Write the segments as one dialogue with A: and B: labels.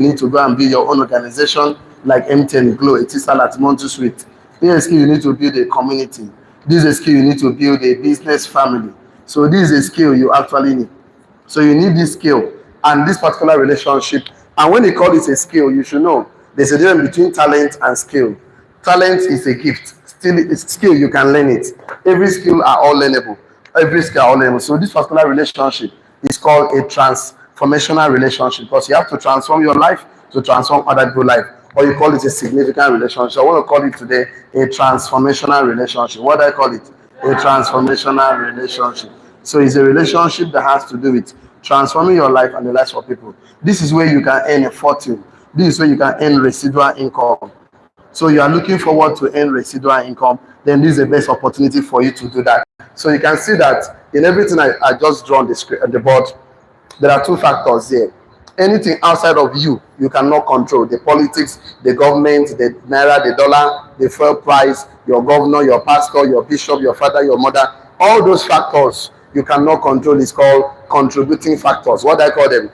A: need to go and build your own organization like MTN, Glow, Etisalat, Montu Suite. This is a skill you need to build a community. This is a skill you need to build a business family. So this is a skill you actually need. So you need this skill and this particular relationship. And when they call it a skill, you should know there's a difference between talent and skill. Talent is a gift. Still, it's skill, you can learn it. Every skill are all learnable. Every skill are all learnable. So this particular relationship is called a transformational relationship because you have to transform your life to transform other people's life. Or you call it a significant relationship. I want to call it today a transformational relationship. What do I call it? A transformational relationship. So it's a relationship that has to do with transforming your life and the lives of people. This is where you can earn a fortune. This is where you can earn residual income. So you are looking forward to earn residual income, then this is the best opportunity for you to do that. So you can see that in everything I just drawn the board, there are two factors here. Anything outside of you, you cannot control. The politics, the government, the naira, the dollar, the fuel price, your governor, your pastor, your bishop, your father, your mother, all those factors you cannot control is called contributing factors. What do I call them?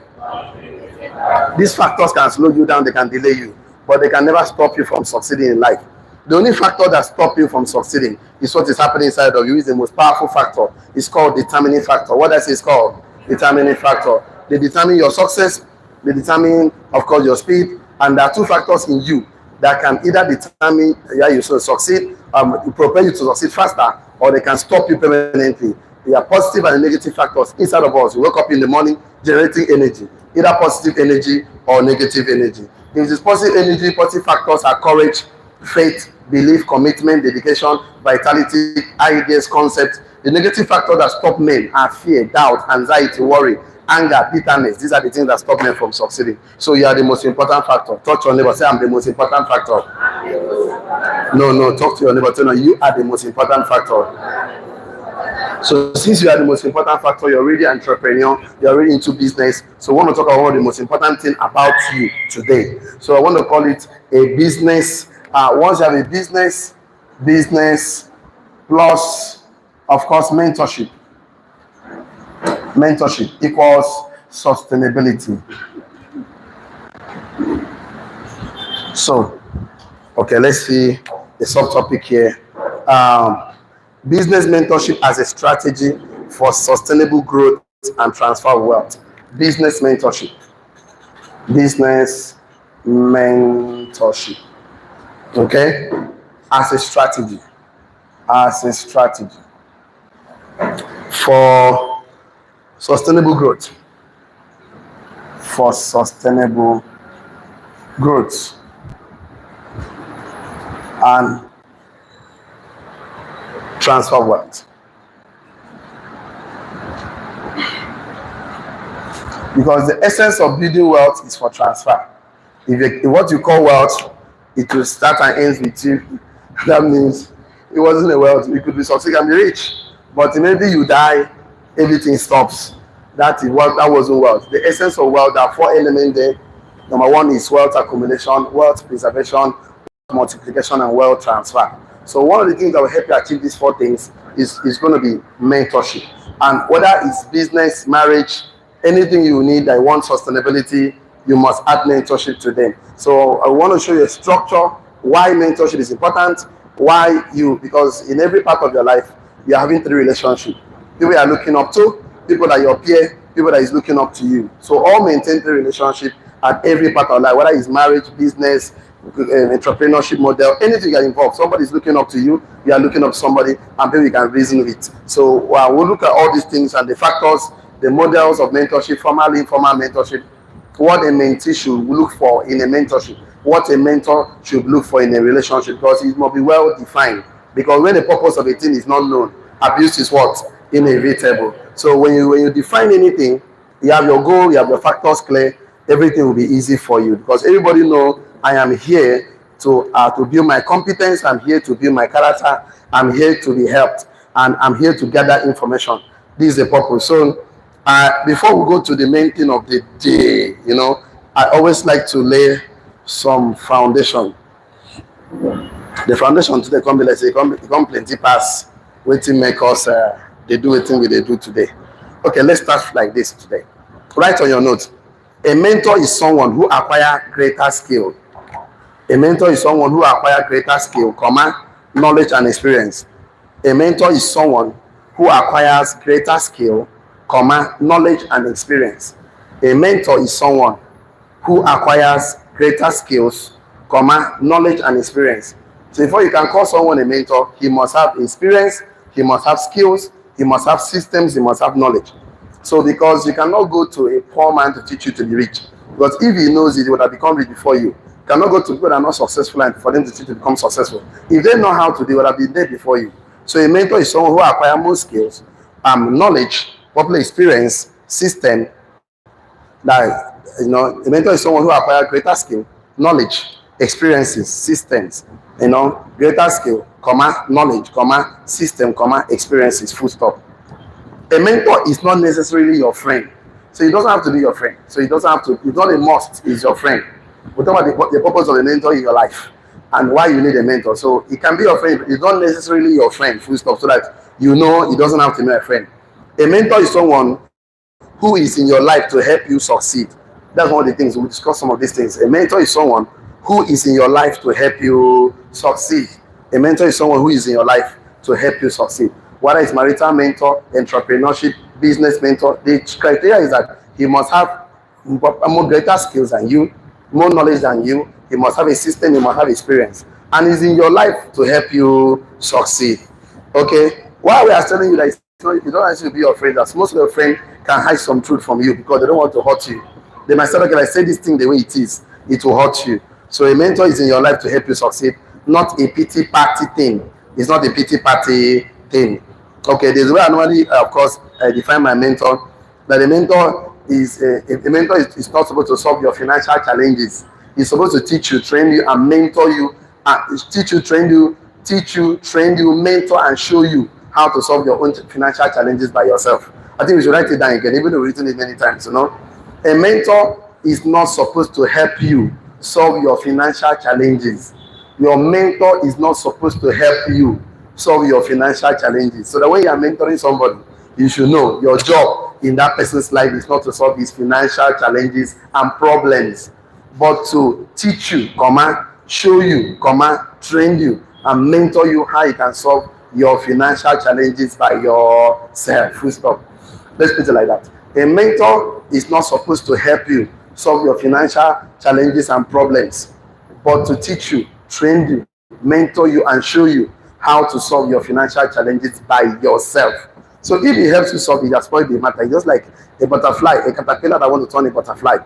A: These factors can slow you down, they can delay you, but they can never stop you from succeeding in life. The only factor that stops you from succeeding is what is happening inside of you. Is the most powerful factor. It's called determining factor. What I say is called determining factor. They determine your success, they determine, of course, your speed, and there are two factors in you that can either determine how you succeed, propel you to succeed faster, or they can stop you permanently. There are positive and negative factors inside of us. We wake up in the morning generating energy, either positive energy or negative energy. If it's positive energy, positive factors are courage, faith, belief, commitment, dedication, vitality, ideas, concepts. The negative factors that stop men are fear, doubt, anxiety, worry, anger, bitterness. These are the things that stop men from succeeding. So you are the most important factor. Talk to your neighbor. Say, I'm the most important factor. No. Talk to your neighbor. Tell them you are the most important factor. So since you are the most important factor, you're already an entrepreneur, you're already into business. So I want to talk about the most important thing about you today. So I want to call it a business. Once you have a business plus, of course, mentorship. Mentorship equals sustainability. So, okay, let's see the subtopic here. Business mentorship as a strategy for sustainable growth and transfer of wealth. Business mentorship. Business mentorship. Okay? As a strategy. As a strategy for sustainable growth. For sustainable growth. And transfer wealth. Because the essence of building wealth is for transfer. If what you call wealth, it will start and end with you. That means it wasn't a wealth. You could be succeeding and be rich, but maybe you die, everything stops. That wasn't wealth. The essence of wealth, there are four elements there. Number one is wealth accumulation, wealth preservation, multiplication, and wealth transfer. So one of the things that will help you achieve these four things is going to be mentorship. And whether it's business, marriage, anything you need that want sustainability, you must add mentorship to them. So I want to show you a structure, why mentorship is important, because in every part of your life, you're having three relationships. People you are looking up to, people that your peer, people that is looking up to you. So all maintain three relationships at every part of life, whether it's marriage, business, entrepreneurship model, anything you're involved. Somebody is looking up to you, you are looking up to somebody, and then we can reason with. So we'll look at all these things and the factors, the models of mentorship, formal, informal mentorship, what a mentee should look for in a mentorship, what a mentor should look for in a relationship, because it must be well defined. Because when the purpose of a thing is not known, abuse is what? Inevitable. So when you define anything, you have your goal, you have your factors clear, everything will be easy for you, because everybody knows I am here to build my competence, I'm here to build my character, I'm here to be helped, and I'm here to gather information. This is the purpose. So before we go to the main thing of the day, I always like to lay some foundation. The foundation today can be, let's say, come plenty pass, waiting make us, they do a thing we they do today. Okay, let's start like this today. Write on your notes. A mentor is someone who acquire greater skill. A mentor is someone who acquire greater skill, comma, knowledge and experience. A mentor is someone who acquires greater skill, comma, knowledge and experience. A mentor is someone who acquires greater skills, comma, knowledge and experience. So before you can call someone a mentor, he must have experience, he must have skills, he must have systems, he must have knowledge. So because you cannot go to a poor man to teach you to be rich. Because if he knows it, he would have become rich before you. You cannot go to people that are not successful and for them to teach you to become successful. If they know how to, they would have been there before you. So a mentor is someone who acquires more skills, knowledge, popular experience, system. That a mentor is someone who acquires greater skill, knowledge, experiences, systems. Greater skill, comma, knowledge, comma, system, comma, experiences. Full stop. A mentor is not necessarily your friend, so it doesn't have to be your friend. So it doesn't have to. It's not a must. It's your friend. We talk about the purpose of a mentor in your life and why you need a mentor. So it can be your friend, but it's not necessarily your friend. Full stop. So that it doesn't have to be a friend. A mentor is someone who is in your life to help you succeed. That's one of the things. We'll discuss some of these things. A mentor is someone who is in your life to help you succeed. A mentor is someone who is in your life to help you succeed. Whether it's marital mentor, entrepreneurship, business mentor, the criteria is that he must have more greater skills than you, more knowledge than you. He must have a system, he must have experience. And he's in your life to help you succeed. Okay? Why we are telling you that you don't actually be your friend, that most of your friends can hide some truth from you because they don't want to hurt you. They might say, okay, if I say this thing the way it is, it will hurt you. So a mentor is in your life to help you succeed, not a pity party thing. It's not a pity party thing. Okay, there's a way I normally, of course, define my mentor. That a mentor is not supposed to solve your financial challenges. He's supposed to teach you, train you, and mentor you. Teach you, train you, mentor, and show you how to solve your own financial challenges by yourself. I think we should write it down again, even though we've written it many times. A mentor is not supposed to help you solve your financial challenges. Your mentor is not supposed to help you solve your financial challenges. So that when you are mentoring somebody, you should know your job in that person's life is not to solve his financial challenges and problems, but to teach you, show you, train you, and mentor you how you can solve your financial challenges by yourself. Full stop. Let's put it like that. A mentor is not supposed to help you solve your financial challenges and problems, but to teach you, train you, mentor you, and show you how to solve your financial challenges by yourself. So if it helps you solve it, that's spoiled the matter. It's just like a butterfly, a caterpillar that wants to turn a butterfly.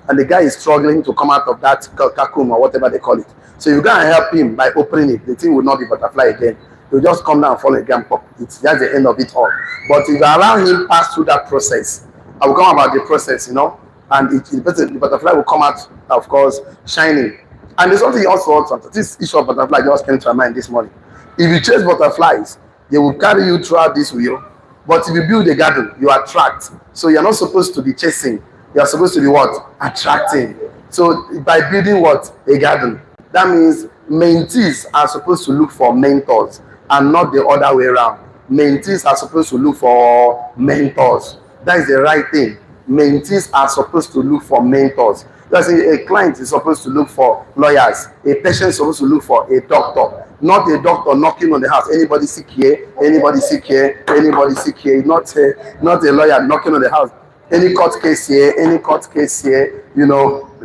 A: And the guy is struggling to come out of that cocoon or whatever they call it. So you go and help him by opening it. The thing will not be butterfly again. He'll just come down and fall again, pop. That's the end of it all. But if you allow him pass through that process, I will come about the process, and the butterfly will come out, of course, shining. And there's something also, this issue of butterfly just came to my mind this morning. If you chase butterflies, they will carry you throughout this wheel. But if you build a garden, you attract. So you're not supposed to be chasing. You're supposed to be what? Attracting. So by building what? A garden. That means mentees are supposed to look for mentors and not the other way around. Mentees are supposed to look for mentors. That is the right thing. Mentees are supposed to look for mentors. That's a client is supposed to look for lawyers. A patient is supposed to look for a doctor. Not a doctor knocking on the house. Anybody sick here? Anybody sick here? Anybody sick here? Not a lawyer knocking on the house. Any court case here? Any court case here?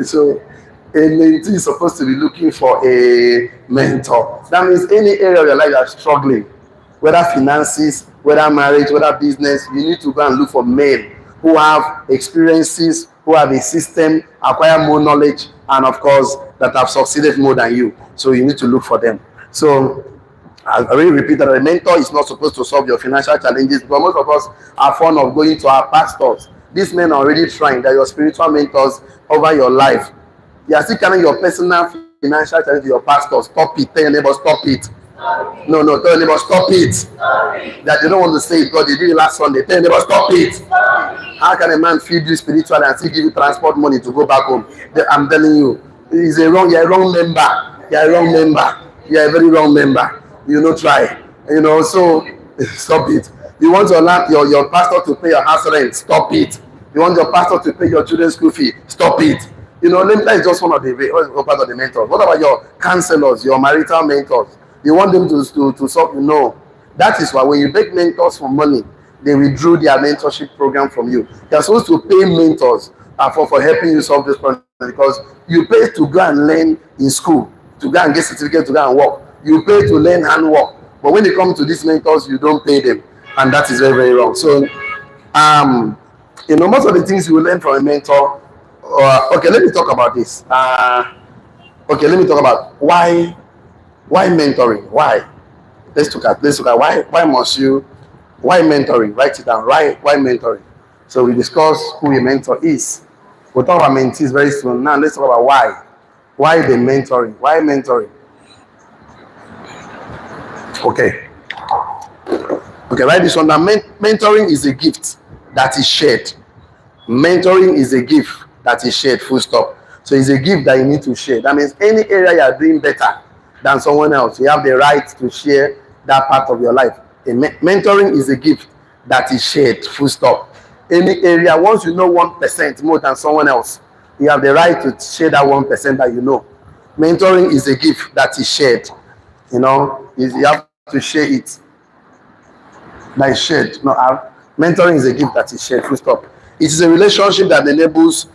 A: So a mentee is supposed to be looking for a mentor. That means any area of your life you are struggling, whether finances, whether marriage, whether business, you need to go and look for men who have experiences, who have a system, acquire more knowledge, and of course, that have succeeded more than you. So you need to look for them. So I really repeat that a mentor is not supposed to solve your financial challenges, but most of us are fond of going to our pastors. These men are already trying. They're your spiritual mentors over your life. You are still carrying your personal financial challenge to your pastor. Stop it. Tell your neighbor, stop it. No, tell your neighbor, stop it. That they don't want to say it, God, they did it last Sunday. Tell your neighbor, stop it. How can a man feed you spiritually and still give you transport money to go back home? I'm telling you, you're a wrong member. You're a wrong member. You're a very wrong member. Try. So stop it. You want your pastor to pay your house rent, stop it. You want your pastor to pay your children's school fee? Stop it. You know, that is just one of the part of the mentors. What about your counselors, your marital mentors? You want them to solve? No. That is why when you beg mentors for money, they withdrew their mentorship program from you. You're supposed to pay mentors for helping you solve this problem, because you pay to go and learn in school, to go and get certificate, to go and work. You pay to learn handwork. But when it comes to these mentors, you don't pay them. And that is very, very wrong. So, you know, most of the things you learn from a mentor. Okay, let me talk about this. Okay, let me talk about why mentoring. Why? Let's look at why must you, why mentoring? Write it down. Why mentoring? So we discuss who a mentor is. We'll talk about mentees very soon. Now let's talk about why. Why the mentoring? Why mentoring? Okay. Okay, write this one down. Mentoring is a gift that is shared. Mentoring is a gift that is shared, full stop. So it's a gift that you need to share. That means any area you are doing better than someone else, you have the right to share that part of your life. Mentoring is a gift that is shared, full stop. Any area, once you know 1% more than someone else, you have the right to share that 1% that you know. Mentoring is a gift that is shared. You know, you have to share it. That is shared. No, mentoring is a gift that is shared, full stop. It is a relationship that enables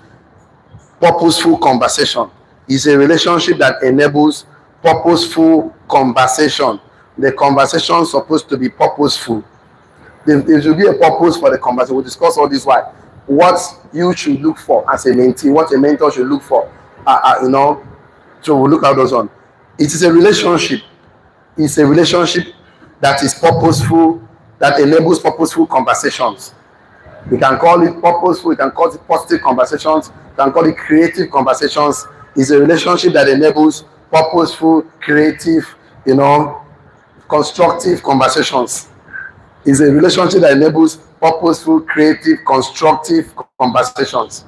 A: purposeful conversation. It's a relationship that enables purposeful conversation. The conversation is supposed to be purposeful. There should be a purpose for the conversation. We'll discuss all this why. What you should look for as a mentee, what a mentor should look for. You know, so we'll look at those on. It is a relationship. It's a relationship that is purposeful, that enables purposeful conversations. We can call it purposeful, we can call it positive conversations, we can call it creative conversations. It's a relationship that enables purposeful, creative, you know, constructive conversations. It's a relationship that enables purposeful, creative, constructive conversations.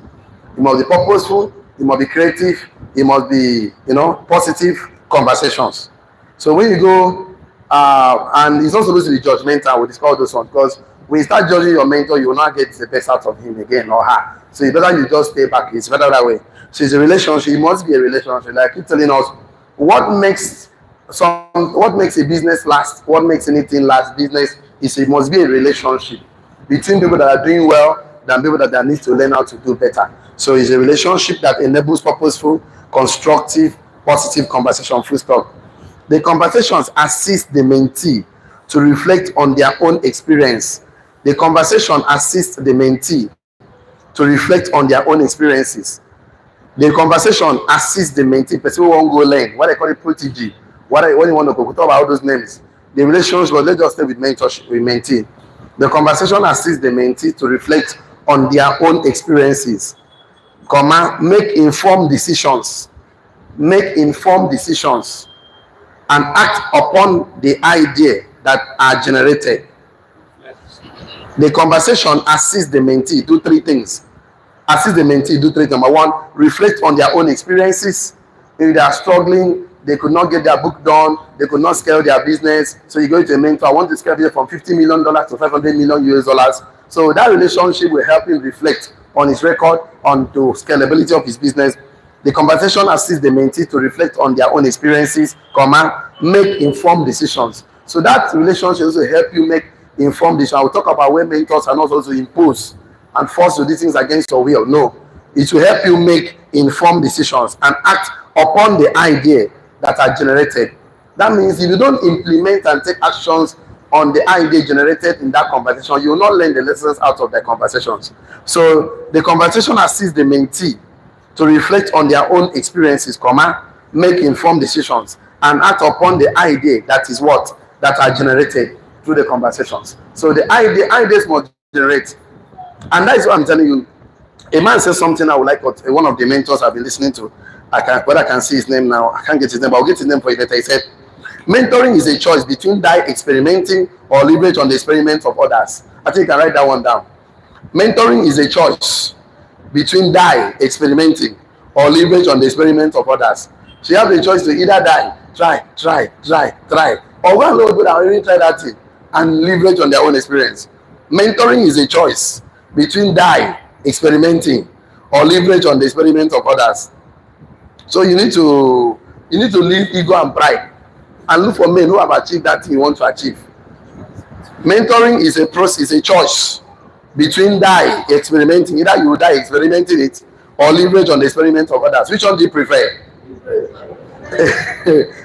A: It must be purposeful, it must be creative, it must be, you know, positive conversations. So when you go, and it's not supposed to be judgmental, we'll discuss those ones, because when you start judging your mentor, you will not get the best out of him again or her. So it's better you just stay back. It's better that way. So it's a relationship. It must be a relationship. Like keep telling us what makes a business last, what makes anything last business is it must be a relationship between people that are doing well than people that need to learn how to do better. So it's a relationship that enables purposeful, constructive, positive conversation, full stop. The conversations assist the mentee to reflect on their own experience. The conversation assists the mentee to reflect on their own experiences. The conversation assists the mentee. Person won't go learn. What they call it, protege. What you want to talk about all those names. The relationship, let's just stay with mentorship, with mentee. The conversation assists the mentee to reflect on their own experiences. Make informed decisions. Make informed decisions. And act upon the idea that are generated. The conversation assists the mentee do three things. Assist the mentee do three things. Number one, reflect on their own experiences. If they are struggling, they could not get their book done, they could not scale their business. So you go to a mentor, I want to scale it from $50 million to $500 million US dollars. So that relationship will help him reflect on his record, on the scalability of his business. The conversation assists the mentee to reflect on their own experiences, make informed decisions. So that relationship also help you make informed decisions. I will talk about where mentors are not also impose and force to do things against your will. No, it will help you make informed decisions and act upon the idea that are generated. That means if you don't implement and take actions on the idea generated in that conversation, you will not learn the lessons out of the conversations. So the conversation assists the mentee to reflect on their own experiences, make informed decisions, and act upon the idea that is what? That are generated through the conversations. So the ideas must generate. And that is what I'm telling you. A man says something I would like, what one of the mentors I've been listening to, I can see his name now. I can't get his name, but I'll get his name for you later. He said, mentoring is a choice between die experimenting or leverage on the experiments of others. I think I can write that one down. Mentoring is a choice between die experimenting or leverage on the experiments of others. So you have the choice to either die, try, or go and know people that already tried that thing and leverage on their own experience. Mentoring is a choice between die experimenting or leverage on the experiment of others. So you need to leave ego and pride and look for men who have achieved that thing you want to achieve. Mentoring is a process, a choice between die experimenting. Either you die experimenting it or leverage on the experiment of others. Which one do you prefer?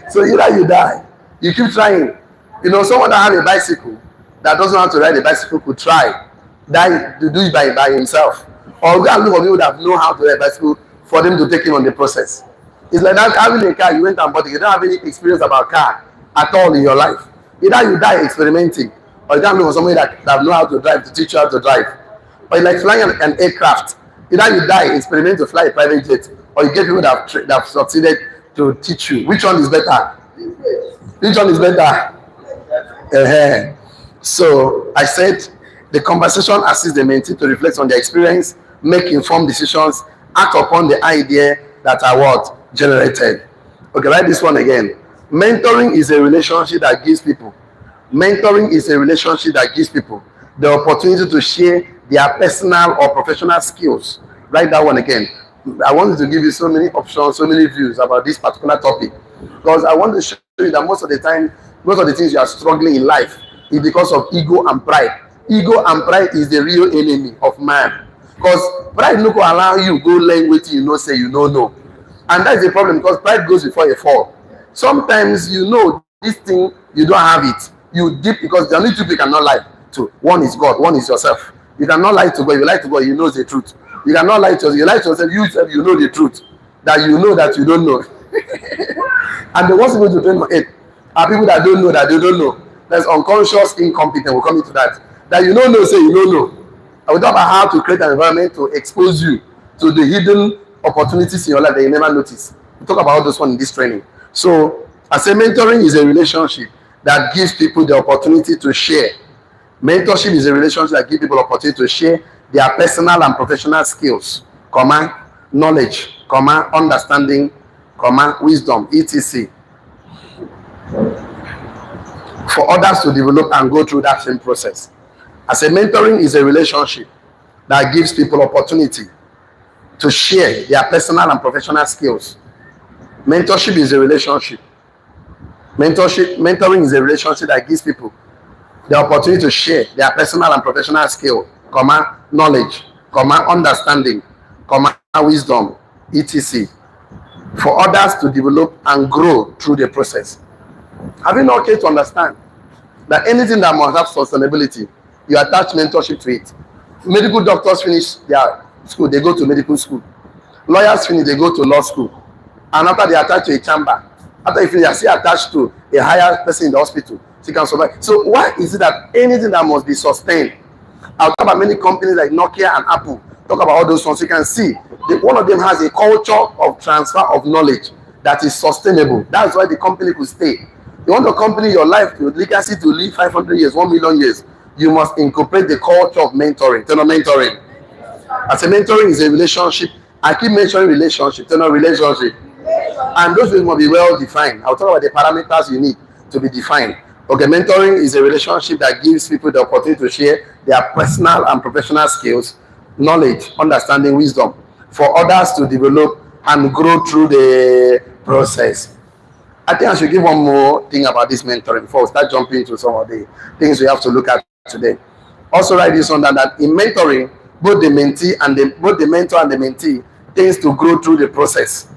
A: So either you die, you keep trying. Someone that has a bicycle that doesn't know how to ride a bicycle could try die to do it by himself, or go and look for people that know how to ride a bicycle for them to take him on the process. It's like that having a car, you went and bought it, you don't have any experience about car at all in your life. Either you die experimenting, or you can't look for somebody that know how to drive to teach you how to drive. Or it's like flying an aircraft. Either you die experimenting to fly a private jet, or you get people that have succeeded to teach you. Which one is better? Which one is better? So I said the conversation assists the mentee to reflect on their experience, make informed decisions, act upon the idea that are what generated. Okay, write this one again. Mentoring is a relationship that gives people. Mentoring is a relationship that gives people the opportunity to share their personal or professional skills. Write that one again. I wanted to give you so many options, so many views about this particular topic, because I want to show you that most of the time, most of the things you are struggling in life is because of ego and pride. Ego and pride is the real enemy of man, because pride no go allow you go learn wetin you know say you no know, and that is the problem, because pride goes before a fall. Sometimes this thing, you don't have it, you deep, because the only two people cannot lie to. One is God, one is yourself. You cannot lie to God. You lie to God, He knows the truth. You cannot lie to yourself. You lie to yourself, you know the truth that you know that you don't know. And the worst people to train for it are people that don't know that they don't know. There's unconscious incompetence. We'll come into that. That you don't know, say you don't know. I will talk about how to create an environment to expose you to the hidden opportunities in your life that you never notice. We'll talk about all those ones in this training. So, I say mentoring is a relationship that gives people the opportunity to share. Mentorship is a relationship that gives people opportunity to share their personal and professional skills, knowledge, understanding, wisdom, etc. for others to develop and go through that same process. As a mentoring is a relationship that gives people opportunity to share their personal and professional skills. Mentorship is a relationship. Mentoring is a relationship that gives people the opportunity to share their personal and professional skill, knowledge, understanding, wisdom, etc. for others to develop and grow through the process. Having no case to understand that anything that must have sustainability, you attach mentorship to it. Medical doctors finish their school, they go to medical school. Lawyers finish, they go to law school. And after they attach to a chamber, after you finish, they are still attached to a higher person in the hospital, so you can survive. So why is it that anything that must be sustained? I'll talk about many companies like Nokia and Apple. Talk about all those ones. You can see one of them has a culture of transfer of knowledge that is sustainable. That's why the company could stay. You want to accompany your life, your legacy to live 500 years, 1 million years, you must incorporate the culture of mentoring. Turn on mentoring. As a mentoring is a relationship. I keep mentioning relationship, turn on relationship. And those things must be well defined. I'll talk about the parameters you need to be defined. Okay, mentoring is a relationship that gives people the opportunity to share their personal and professional skills, knowledge, understanding, wisdom, for others to develop and grow through the process. I think I should give one more thing about this mentoring before we start jumping into some of the things we have to look at today. Also write this on that in mentoring, both the mentor and the mentee tends to grow through the process.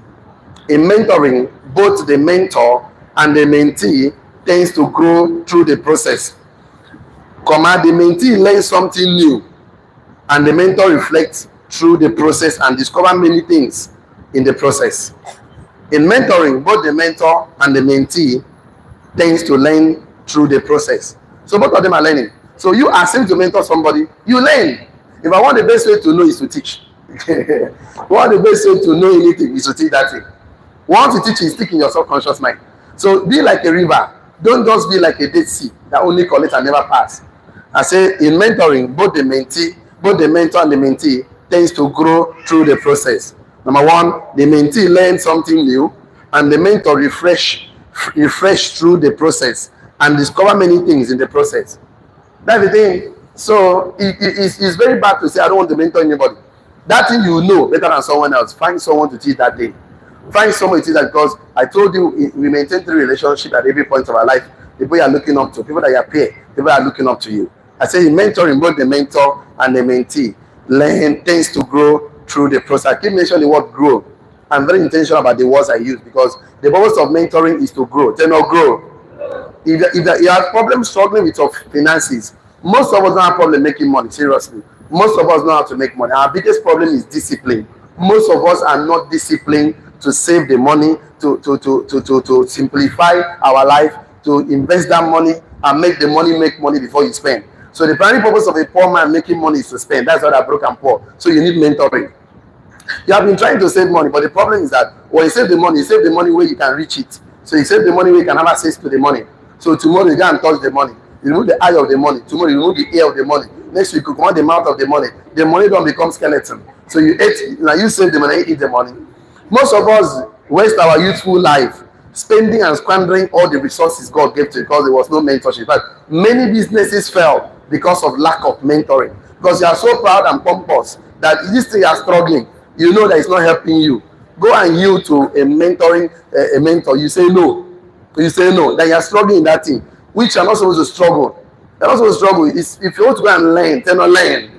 A: In mentoring, both the mentor and the mentee tends to grow through the process. The mentee learns something new, and the mentor reflects through the process and discover many things in the process. In mentoring, both the mentor and the mentee tends to learn through the process. So both of them are learning. So you ask him to mentor somebody, you learn. If I want, the best way to know is to teach. One of the best way to know anything is to teach that thing. Once you teach it, stick in your subconscious mind. So be like a river. Don't just be like a dead sea that only collects and never pass. I say in mentoring, both the mentor and the mentee tends to grow through the process. Number one, the mentee learns something new, and the mentor refresh through the process and discover many things in the process. That's the thing. So it's very bad to say I don't want to mentor anybody. That thing you know better than someone else. Find someone to teach that thing. Find someone to teach that, because I told you we maintain 3 relationships at every point of our life. People you are looking up to, people that you are peer, people that are looking up to you. I say in mentoring, both the mentor and the mentee learn things to grow through the process. I keep mentioning the word grow. I'm very intentional about the words I use, because the purpose of mentoring is to grow. Tell not grow. If you have problems struggling with your finances, most of us don't have problem making money. Seriously, most of us know how to make money. Our biggest problem is discipline. Most of us are not disciplined to save the money, to simplify our life, to invest that money and make the money make money before you spend. So the primary purpose of a poor man making money is to spend. That's why they're broke and poor. So you need mentoring. You have been trying to save money, but the problem is that when you save the money where you can reach it. So you save the money where you can have access to the money. So tomorrow you go and touch the money. You remove the eye of the money. Tomorrow you remove the ear of the money. Next week you come out the mouth of the money. The money don't become skeleton. So you ate, now you save the money, you eat the money. Most of us waste our youthful life spending and squandering all the resources God gave to you because there was no mentorship. But many businesses fail because of lack of mentoring. Because you are so proud and pompous that this thing you are struggling, you know that it's not helping you. Go and yield to a mentor. You say no. You say no. Then you are struggling in that thing, which you are not supposed to struggle. You are not supposed to struggle. If you want to go and learn, then not learn.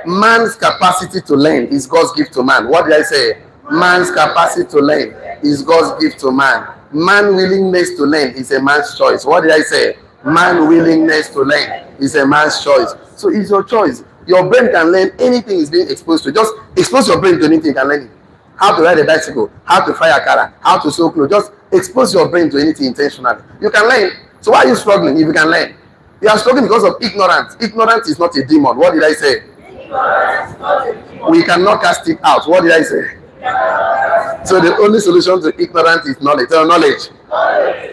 A: Man's capacity to learn is God's gift to man. What did I say? Man's capacity to learn is God's gift to man. Man willingness to learn is a man's choice. What did I say? Man willingness to learn is a man's choice. So it's your choice. Your brain can learn anything is being exposed to. Just expose your brain to anything, you can learn it. How to ride a bicycle, how to fire a car, how to sew clothes. Just expose your brain to anything intentionally. You can learn. So why are you struggling if you can learn? You are struggling because of ignorance. Ignorance is not a demon. What did I say? Ignorance is not a demon. We cannot cast it out. What did I say? So the only solution to ignorance is knowledge. Tell knowledge.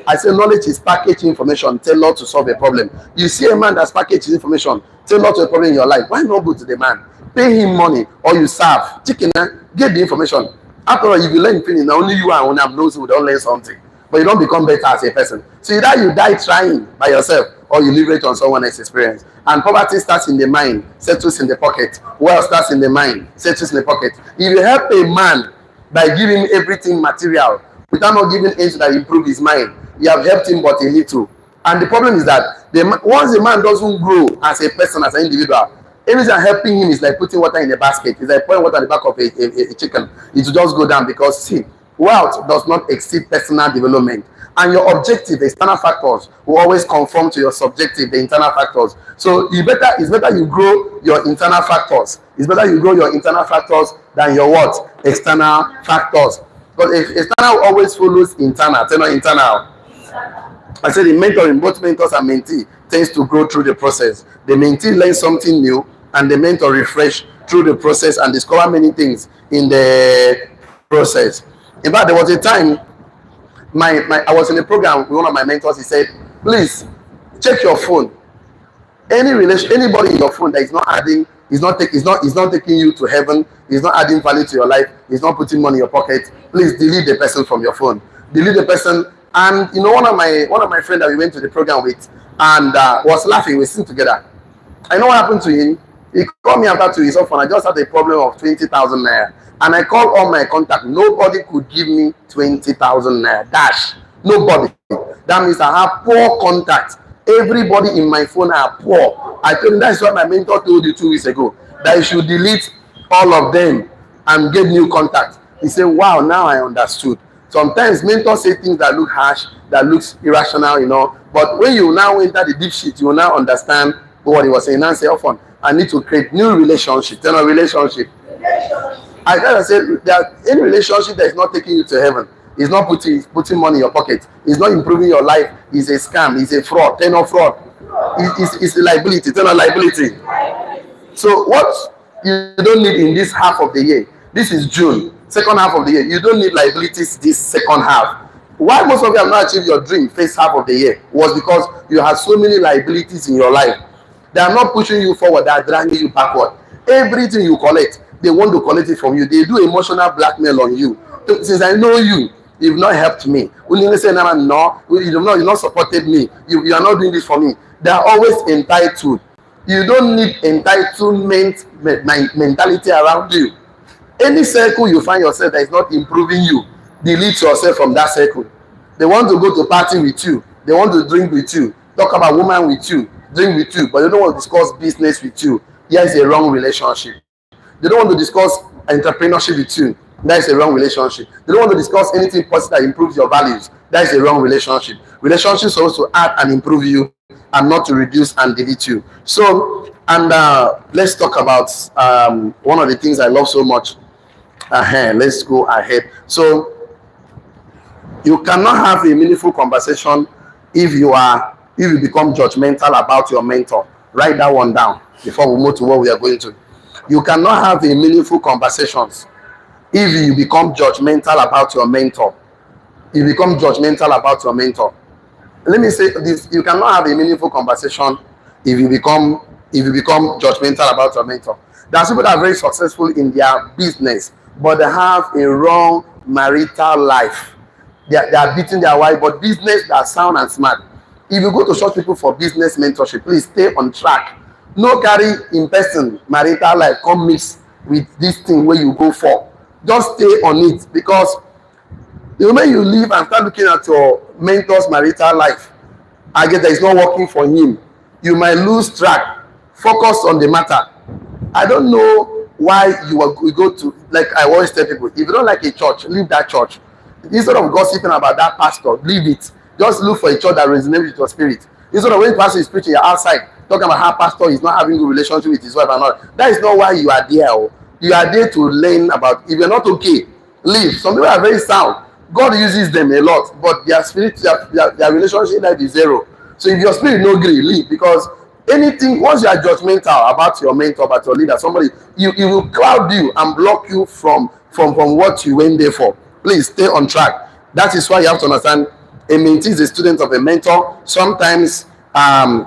A: I say knowledge is packaged information tailored to solve a problem. You see a man that's packaged information tailored to a problem in your life. Why not go to the man? Pay him money or you serve. Chicken, get the information. After all, if you learn things, only you and Onam knows who don't learn something. But you don't become better as a person. So either you die trying by yourself or you leverage on someone else's experience. And poverty starts in the mind, settles in the pocket. Wealth starts in the mind, settles in the pocket. If you help a man by giving him everything material, without not giving anything that improve his mind, you have helped him but a little. And the problem is that once a man doesn't grow as a person, as an individual, everything helping him is like putting water in a basket. It's like pouring water at the back of a chicken. It will just go down because, see, wealth does not exceed personal development. And your objective, the external factors, will always conform to your subjective, the internal factors. So it's better you grow your internal factors. It's better you grow your internal factors than your what? External factors. But if external always follows internal, tell not internal. I said in mentoring, both mentors and mentee tends to grow through the process. The mentee learns something new and the mentor refresh through the process and discover many things in the process. In fact, there was a time I was in a program with one of my mentors. He said, please check your phone. Anybody in your phone that is not adding, is not taking you to heaven, is not adding value to your life, is not putting money in your pocket, please delete the person from your phone. Delete the person. And you know, one of my friends that we went to the program with and was laughing, we sing together. I know what happened to him. He called me after 2 years off and I just had a problem of 20,000 naira. And I called all my contacts. Nobody could give me 20,000 naira. Dash. Nobody. That means I have poor contacts. Everybody in my phone are poor. I told him that's what my mentor told you 2 weeks ago. That you should delete all of them and get new contacts. He said, wow, now I understood. Sometimes mentors say things that look harsh, that looks irrational, you know. But when you now enter the deep shit, you will now understand what he was saying. Now say, often, I need to create new relationships. Tell a relationship. I gotta say that any relationship that is not taking you to heaven, is not putting money in your pocket, is not improving your life, is a scam, is a fraud. Tell no fraud. It's a liability. Tell a liability. So what you don't need in this half of the year, this is June, second half of the year, you don't need liabilities this second half. Why most of you have not achieved your dream first half of the year was because you have so many liabilities in your life. They are not pushing you forward, they are dragging you backward. Everything you collect, they want to collect it from you. They do emotional blackmail on you. Since I know you, you've not helped me. When you say, no, you've not supported me. You are not doing this for me. They are always entitled. You don't need entitlement mentality around you. Any circle you find yourself that is not improving you, delete yourself from that circle. They want to go to party with you, they want to drink with you, talk about woman with you, drink with you, but they don't want to discuss business with you. Here is a wrong relationship. They don't want to discuss entrepreneurship with you. That is a wrong relationship. They don't want to discuss anything positive that improves your values. That is a wrong relationship. Relationships are supposed to add and improve you, and not to reduce and delete you. So, and let's talk about one of the things I love so much. Let's go ahead. So, you cannot have a meaningful conversation if you become judgmental about your mentor. Write that one down before we move to what we are going to. You cannot have a meaningful conversations if you become judgmental about your mentor. You become judgmental about your mentor. Let me say this: you cannot have a meaningful conversation if you become judgmental about your mentor. There are people that are very successful in their business, but they have a wrong marital life. They are beating their wife, but business, they are sound and smart. If you go to short people for business mentorship, please stay on track. No carry in person marital life come mix with this thing where you go for. Just stay on it, because the moment you leave and start looking at your mentor's marital life, I guess that it's not working for him, you might lose track. Focus on the matter. I don't know why you go to, like I always tell people, if you don't like a church, leave that church. Instead of gossiping about that pastor, leave it. Just look for a church that resonates with your spirit. Instead of when the pastor is preaching, you're outside talking about how pastor is not having a good relationship with his wife and all. That is not why you are there. You are there to learn about. If you're not okay, leave. Some people are very sound. God uses them a lot, but their spirit, their relationship life is zero. So if your spirit no agree, leave, because anything, once you are judgmental about your mentor, about your leader, somebody, it will cloud you and block you from what you went there for. Please stay on track. That is why you have to understand, a mentee is a student of a mentor. Sometimes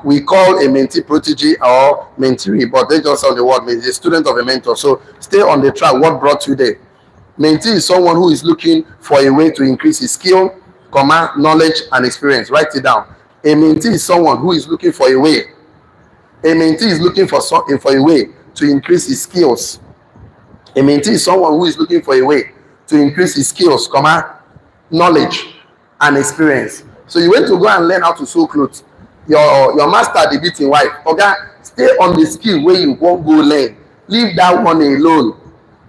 A: we call a mentee protege or mentee, but they just on the word means a student of a mentor. So stay on the track. What brought you there? Mentee is someone who is looking for a way to increase his skill, knowledge, and experience. Write it down. A mentee is someone who is looking for a way. A mentee is looking for a way to increase his skills. A mentee is someone who is looking for a way to increase his skills, knowledge, and experience. So you went to go and learn how to sew clothes. Your master the beating wife. Okay, stay on the skill where you won't go learn. Leave that one alone.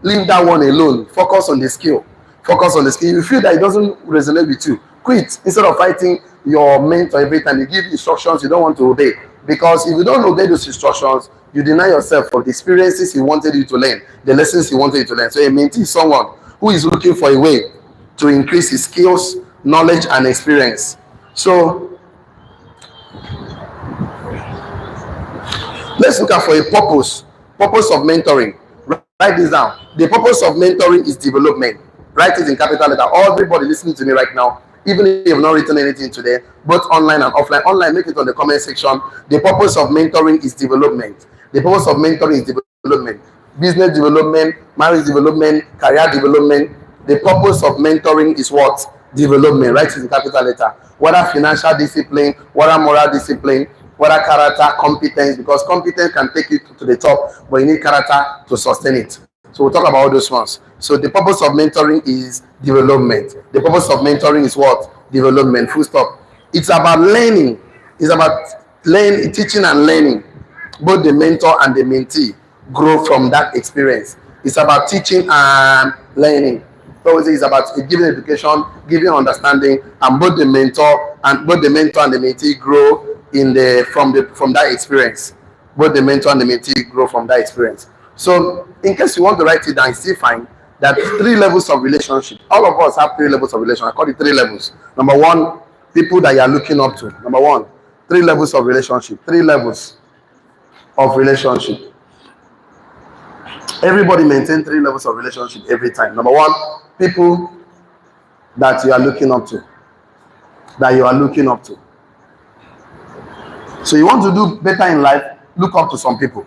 A: Leave that one alone. Focus on the skill. Focus on the skill. If you feel that it doesn't resonate with you, quit. Instead of fighting your mentor every time you give instructions you don't want to obey. Because if you don't obey those instructions, you deny yourself from the experiences he wanted you to learn, the lessons he wanted you to learn. So a mentee is someone who is looking for a way to increase his skills, knowledge, and experience. So let's look at for a purpose of mentoring. Write this down. The purpose of mentoring is development. Write it in capital letter. Everybody listening to me right now, even if you have not written anything today, both online and offline. Online, make it on the comment section. The purpose of mentoring is development. The purpose of mentoring is development. Business development, marriage development, career development. The purpose of mentoring is what? Development. Write it in capital letter. Whether financial discipline, whether moral discipline, whether character, competence, because competence can take you to the top, but you need character to sustain it. So we'll talk about all those ones. So the purpose of mentoring is development. The purpose of mentoring is what? Development. Full stop. It's about learning. It's about learning, teaching and learning. Both the mentor and the mentee grow from that experience. It's about teaching and learning. So it's about giving education, giving understanding, and both the mentor and the mentee grow from that experience. Both the mentor and the mentee grow from that experience. So in case you want to write it down, still fine. That 3 levels of relationship. All of us have 3 levels of relationship. I call it 3 levels. Number 1, people that you are looking up to. Number 1, 3 levels of relationship. 3 levels of relationship. Everybody maintain 3 levels of relationship every time. Number 1, people that you are looking up to. That you are looking up to. So you want to do better in life, look up to some people.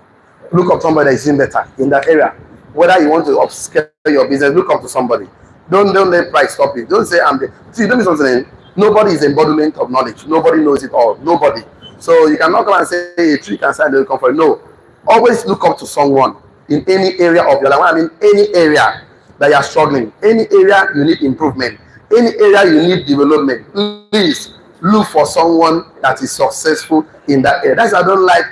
A: Look up to somebody that is doing better in that area. Whether you want to upscale your business, look up to somebody. Don't let pride stop you. Don't say I'm the. See, let me something. Nobody is embodiment of knowledge. Nobody knows it all. Nobody. So you cannot come and say a tree can stand the comfort. No. Always look up to someone. in any area of your life. I mean, any area that you are struggling, any area you need improvement, any area you need development, please look for someone that is successful in that area. That's why I don't like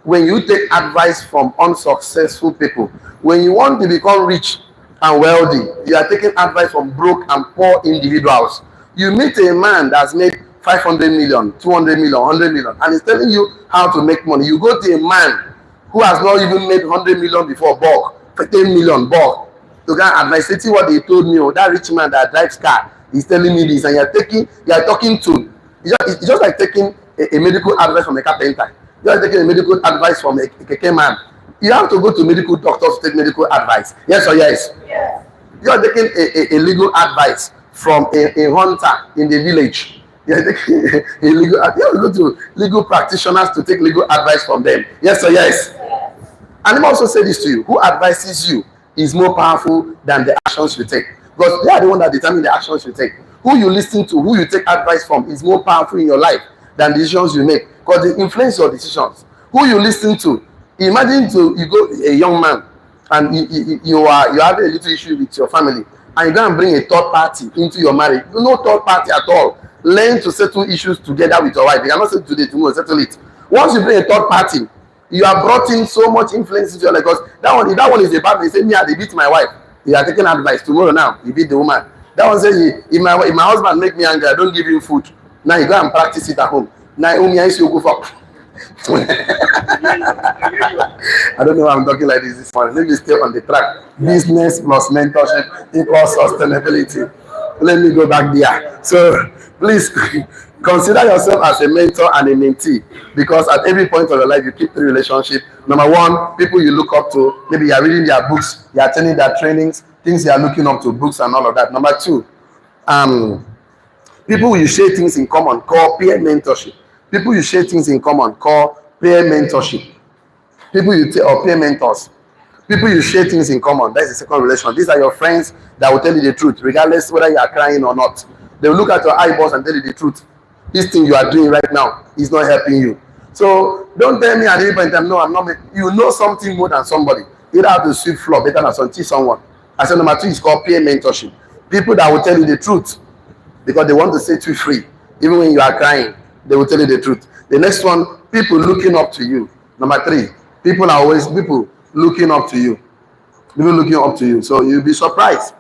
A: when you take advice from unsuccessful people. When you want to become rich and wealthy, you are taking advice from broke and poor individuals. You meet a man that's made 500 million, 200 million, 100 million, and he's telling you how to make money. You go to a man who has not even made 100 million before, bulk, 10 million, bulk, to go and advise. See what they told me, oh, that rich man that drives car is telling me this, and you are talking to, it's just like taking a medical advice from a carpenter. You are taking a medical advice from a keke man. You have to go to medical doctors to take medical advice. Yes or yes? Yes. You are taking a legal advice from a hunter in the village. You are taking you have to go to legal practitioners to take legal advice from them. Yes or yes? Yes. And let me also say this to you: who advises you is more powerful than the actions you take, because they are the one that determine the actions you take. Who you listen to, who you take advice from, is more powerful in your life than the decisions you make, because they influence your decisions. Who you listen to, imagine you go a young man and you have a little issue with your family, and you go and bring a third party into your marriage. No third party at all. Learn to settle issues together with your wife. You cannot settle today, tomorrow, settle it. Once you bring a third party, you are brought in so much influence into your life, because that one is a bad man. Say, me, I beat my wife. You are taking advice. Tomorrow now, you beat the woman. That one says, if my husband make me angry, I don't give him food. Now you go and practice it at home. Now you go for. I don't know why I'm talking like this morning. Let me stay on the track. Business plus mentorship equals sustainability. Let me go back there. So please consider yourself as a mentor and a mentee, because at every point of your life you keep the relationship. Number one, people you look up to. Maybe you are reading their books, you are attending their trainings, things you are looking up to, books and all of that. Number two, people you share things in common, call peer mentorship. People you share things in common, call peer mentorship. People you or peer mentors. People you share things in common, that's the second relation. These are your friends that will tell you the truth, regardless whether you are crying or not. They will look at your eyeballs and tell you the truth. This thing you are doing right now is not helping you. So don't tell me at any point in time, no, I'm not. You know something more than somebody. You don't have to sweep floor better than teach someone. I said number two is called peer mentorship. People that will tell you the truth because they want to set you free. Even when you are crying, they will tell you the truth. The next one, people looking up to you. Number three, people looking up to you. People looking up to you. So you'll be surprised.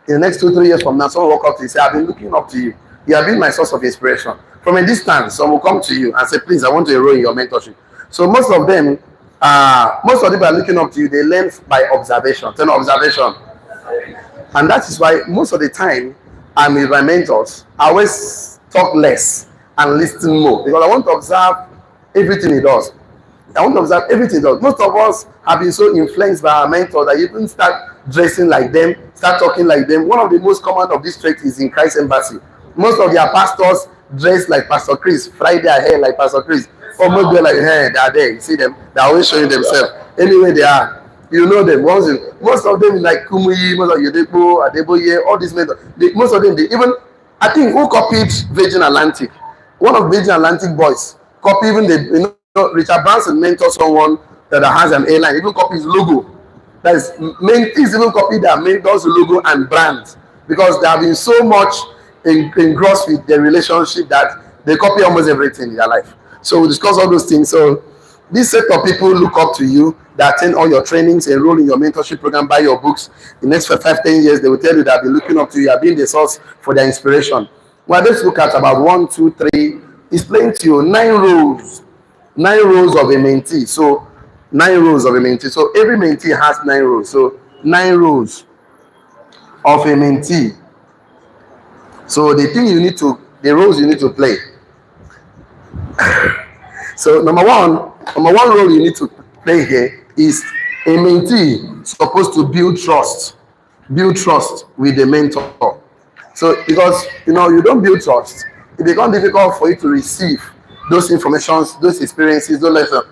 A: In the next 2-3 years from now, someone will walk up to you and say, I've been looking up to you. You have been my source of inspiration. From a distance, someone will come to you and say, please, I want to enroll in your mentorship. So most of them, most of the people are looking up to you. They learn by observation. Turn observation. And that is why most of the time, I'm with my mentors. I always talk less and listen more, because I want to observe everything he does. I want to observe everything he does. Most of us have been so influenced by our mentors that you even start dressing like them, start talking like them. One of the most common of these traits is in Christ Embassy. Most of their pastors dress like Pastor Chris, fry their hair like Pastor Chris. Almost go like, hey, they are there. You see them, they're always showing themselves. Anyway, they are. You know them. Most of them like Kumuyi, most of Yodepo, Adeboye, all these mentors. Most of them, they even, I think, who copied Virgin Atlantic? One of Virgin Atlantic boys copied even the, Richard Branson mentor someone that has an airline, even copy his logo. That is, mentees even copy their mentors' logo and brand, because they have been so much engrossed with their relationship that they copy almost everything in their life. So we discuss all those things. So this set of people look up to you, they attend all your trainings, enroll in your mentorship program, buy your books. In the next 5-10 years, they will tell you that they've been looking up to you, have been the source for their inspiration. Well, let's look at about 1, 2, 3. It's playing to you 9 roles. 9 roles of a mentee. So 9 roles of a mentee. So every mentee has 9 roles. So 9 roles of a mentee. So the roles you need to play. So number one role you need to play here is a mentee supposed to build trust with the mentor. So because you don't build trust, it becomes difficult for you to receive those informations, those experiences, those lessons.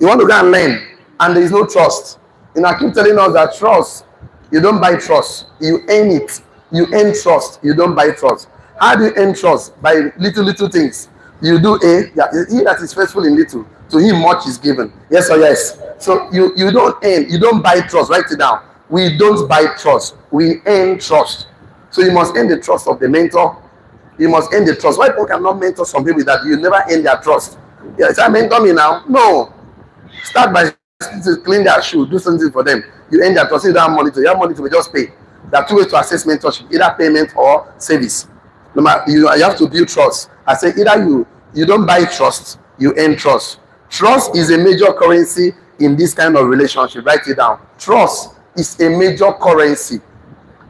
A: You want to go and learn, and there is no trust. I keep telling us that trust, you don't buy trust, you earn it. You earn trust, you don't buy trust. How do you earn trust? By little things. You do he that is faithful in little To him much is given. Yes or yes? So you don't earn, you don't buy trust. Write it down. We don't buy trust. We earn trust. So you must earn the trust of the mentor. You must earn the trust. Why people cannot mentor some people that you never earn their trust? Yeah, say, mentor me now. No. Start by clean their shoe, do something for them. You earn their trust. You don't have money to. You have money to just pay. There are two ways to access mentorship: either payment or service. No matter, you have to build trust. I say either you don't buy trust, you earn trust. Trust is a major currency in this kind of relationship. Write it down. Trust is a major currency.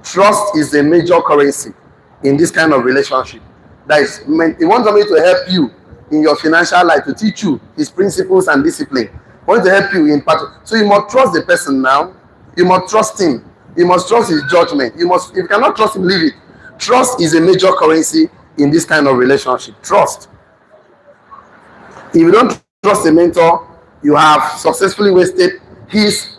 A: Trust is a major currency in this kind of relationship. That is, he wants somebody to help you in your financial life, to teach you his principles and discipline. He wants to help you in part. So you must trust the person now. You must trust him. You must trust his judgment. If you cannot trust him, leave it. Trust is a major currency in this kind of relationship. Trust. If you don't trust a mentor, you have successfully wasted his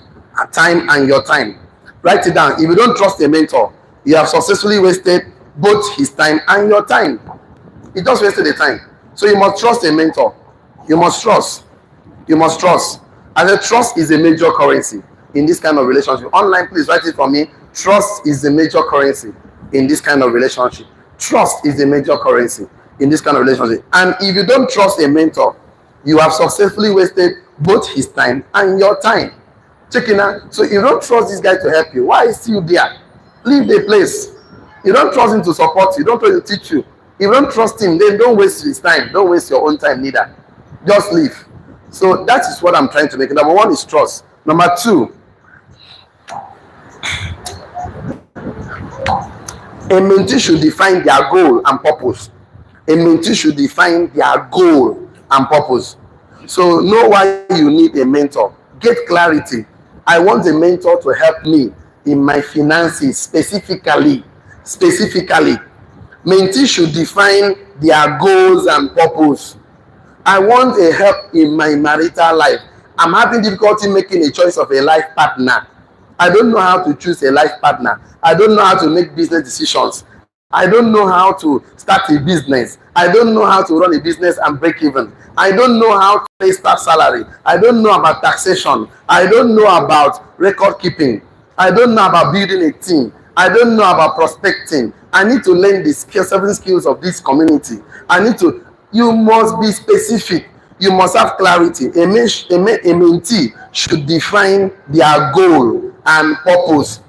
A: time and your time. Write it down. If you don't trust a mentor, you have successfully wasted both his time and your time. He just wasted the time. So you must trust a mentor. You must trust. You must trust. And the trust is a major currency in this kind of relationship. Online, please write it for me. Trust is a major currency in this kind of relationship. Trust is a major currency in this kind of relationship. And if you don't trust a mentor, you have successfully wasted both his time and your time. Check it out. So you don't trust this guy to help you. Why is he there? Leave the place. You don't trust him to support you. Don't trust him to teach you. If you don't trust him, then don't waste his time. Don't waste your own time neither. Just leave. So that is what I'm trying to make. Number one is trust. Number two, a mentee should define their goal and purpose. A mentee should define their goal and purpose. So know why you need a mentor. Get clarity. I want a mentor to help me in my finances specifically. Mentee should define their goals and purpose. I want a help in my marital life. I'm having difficulty making a choice of a life partner. I don't know how to choose a life partner. I don't know how to make business decisions. I don't know how to start a business. I don't know how to run a business and break even. I don't know how to pay staff salary. I don't know about taxation. I don't know about record keeping. I don't know about building a team. I don't know about prospecting. I need to learn the 7 skills of this community. You must be specific. You must have clarity. A mentee should define their goal and purpose.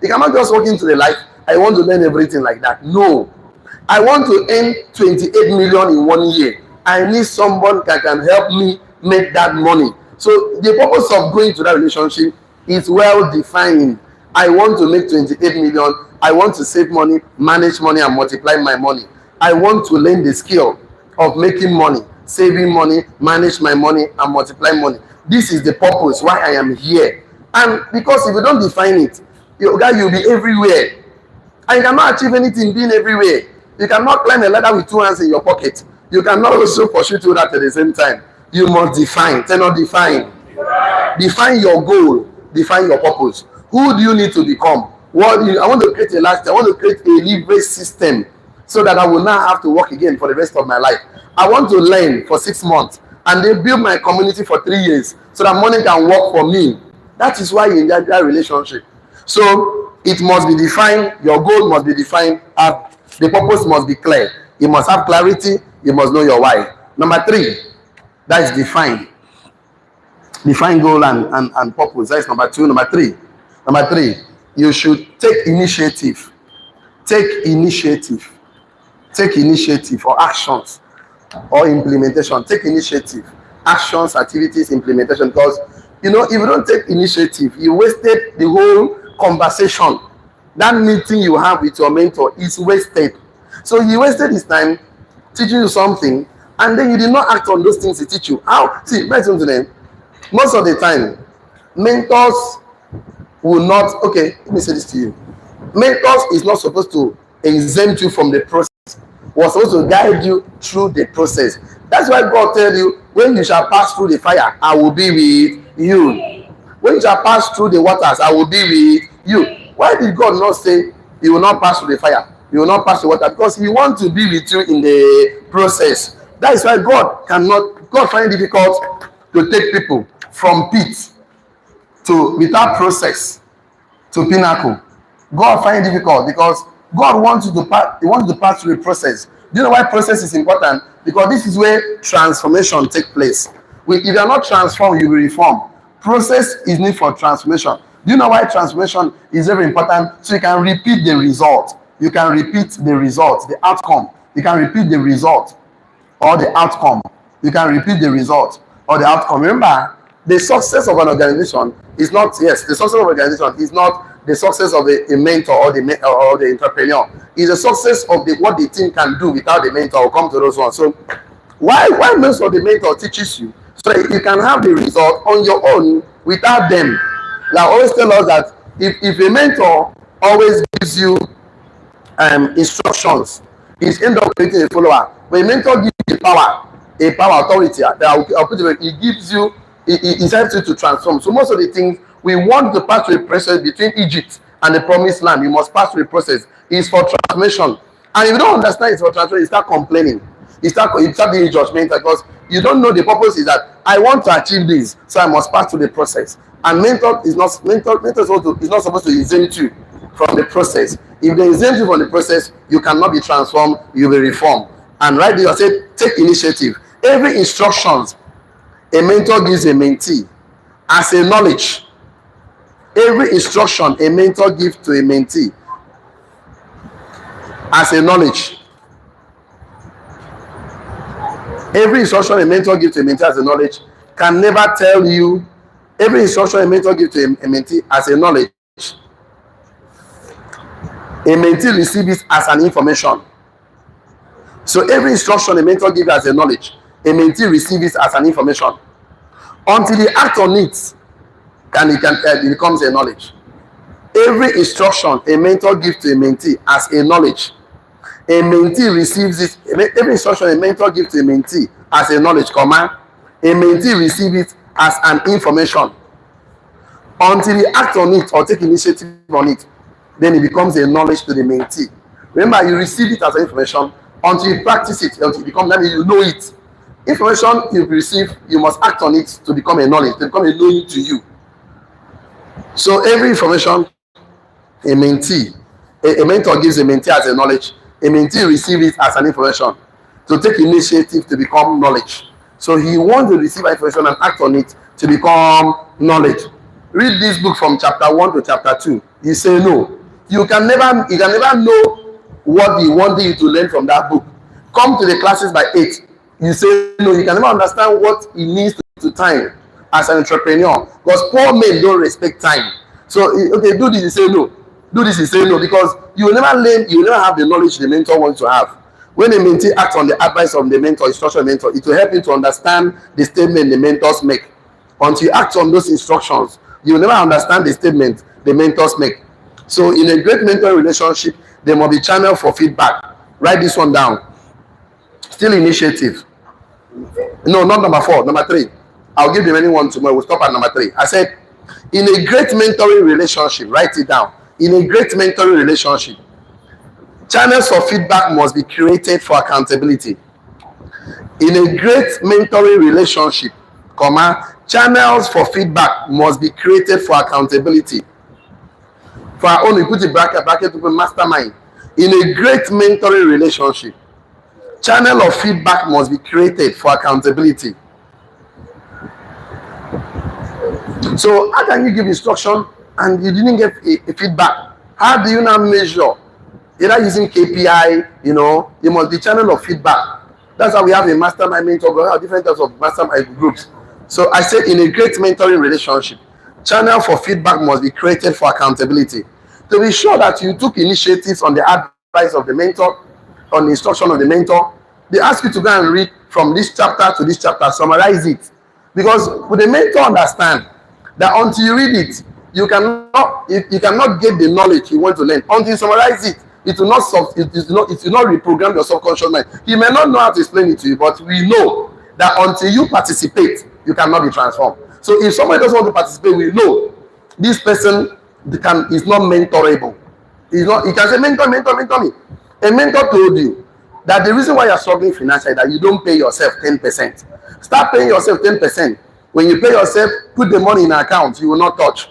A: You cannot just walk into the life, I want to learn everything like that. No. I want to earn 28 million in 1 year. I need someone that can help me make that money. So the purpose of going to that relationship is well defined. I want to make 28 million. I want to save money, manage money, and multiply my money. I want to learn the skill of making money, saving money, manage my money, and multiply money. This is the purpose why I am here. And because if you don't define it, you'll be everywhere. And you cannot achieve anything being everywhere. You cannot climb a ladder with 2 hands in your pocket. You cannot also pursue to that at the same time. You must define. Tell not define. Define your goal. Define your purpose. Who do you need to become? I want to create a lifestyle. I want to create a leverage system so that I will not have to work again for the rest of my life. I want to learn for 6 months and then build my community for 3 years so that money can work for me. That is why you enjoy that relationship. So it must be defined. Your goal must be defined. The purpose must be clear. You must have clarity. You must know your why. Number 3, that is define. Define goal and purpose. That is number 2. Number 3, you should take initiative. Take initiative or actions or implementation. Take initiative, actions, activities, implementation. Because if you don't take initiative, you wasted the whole conversation. That meeting you have with your mentor is wasted. So he wasted his time teaching you something, and then you did not act on those things he teach you. How? See, listen to them. Most of the time, mentors will not. Okay, let me say this to you. Mentors is not supposed to exempt you from the process. We're supposed to guide you through the process. That's why God tell you, when you shall pass through the fire, I will be with you. When you shall pass through the waters, I will be with you. Why did God not say you will not pass through the fire? You will not pass the water? Because he wants to be with you in the process. That is why God find it difficult to take people from pit to, without process, to pinnacle. God find it difficult because God wants you to pass. He wants you to pass through a process. Do you know why process is important? Because this is where transformation takes place. If you are not transformed, you will reform. Process is need for transformation. Do you know why transformation is very important? So you can repeat the result. You can repeat the result, the outcome. You can repeat the result or the outcome. You can repeat the result or the outcome. Remember, the success of an organization is not, yes, the success of an organization is not the success of a mentor or the entrepreneur. It's the success of what the team can do without the mentor. I'll come to those ones. So why most of the mentor teaches you so that you can have the result on your own without them. Like I always tell us that if a mentor always gives you instructions, he's end up creating a follower. When a mentor gives you power authority, I'll put it, he gives you, he helps you to transform. So most of the things we want to pass through a process between Egypt and the promised land, you must pass through a process. It's for transformation. And if you don't understand it's for transformation, you start complaining. You start being judgmental because you don't know the purpose is that I want to achieve this, so I must pass through the process. And mentor is not supposed to exempt you from the process. If they exempt you from the process, you cannot be transformed, you will reform. And right there, I said, take initiative. Every instructions a mentor gives a mentee as a knowledge. Every instruction a mentor gives to a mentee as a knowledge. Every instruction a mentor gives to a mentee as a knowledge can never tell you. Every instruction a mentor gives to a mentee as a knowledge, a mentee receives it as an information. So every instruction a mentor gives as a knowledge, a mentee receives it as an information. Until he acts on it, it becomes a knowledge. Every instruction a mentor gives to a mentee as a knowledge, a mentee receives it. Every instruction a mentor gives to a mentee as a knowledge, a mentee receives it as an information. Until he acts on it or take initiative on it, then it becomes a knowledge to the mentee. Remember, you receive it as an information until you practice it, until it becomes, that means you know it. Information you receive, you must act on it to become a knowledge, to become a knowing to you. So every information a mentor gives a mentee as a knowledge, a mentee receives it as an information to take initiative to become knowledge. So he wants to receive information and act on it to become knowledge. Read this book from chapter 1 to chapter 2. You say no. You can never know what he wanted you to learn from that book. Come to the classes by 8. You say no. You can never understand what it means to time as an entrepreneur, because poor men don't respect time. So okay, do this, you say no. Do this, you say no, because you will never learn. You will never have the knowledge the mentor wants to have. When a mentee acts on the advice of the mentor, instruction mentor, it will help you to understand the statement the mentors make. Until you act on those instructions, you will never understand the statement the mentors make. So in a great mentor relationship, there must be channel for feedback. Write this one down. Still initiative. No, not number 4, number 3. I'll give the remaining one tomorrow. We'll stop at number 3. I said, in a great mentoring relationship, write it down. In a great mentoring relationship, channels for feedback must be created for accountability. In a great mentoring relationship, channels for feedback must be created for accountability. For our own, we put a bracket to put mastermind. In a great mentoring relationship, channel of feedback must be created for accountability. So how can you give instruction and you didn't get a feedback? How do you now measure? Either using KPI, you must be channel of feedback. That's why we have a mastermind mentor. We have different types of mastermind groups. So I said in a great mentoring relationship, channel for feedback must be created for accountability. To be sure that you took initiatives on the advice of the mentor, on the instruction of the mentor. They ask you to go and read from this chapter to this chapter, summarize it. Because with the mentor understand that until you read it, you cannot get the knowledge you want to learn. Until you summarize it, it will not reprogram your subconscious mind. He may not know how to explain it to you, but we know that until you participate, you cannot be transformed. So if somebody doesn't want to participate, we know this person is not mentorable. He can say, mentor me. A mentor told you that the reason why you're struggling financially is that you don't pay yourself 10%. Start paying yourself 10%. When you pay yourself, put the money in an account you will not touch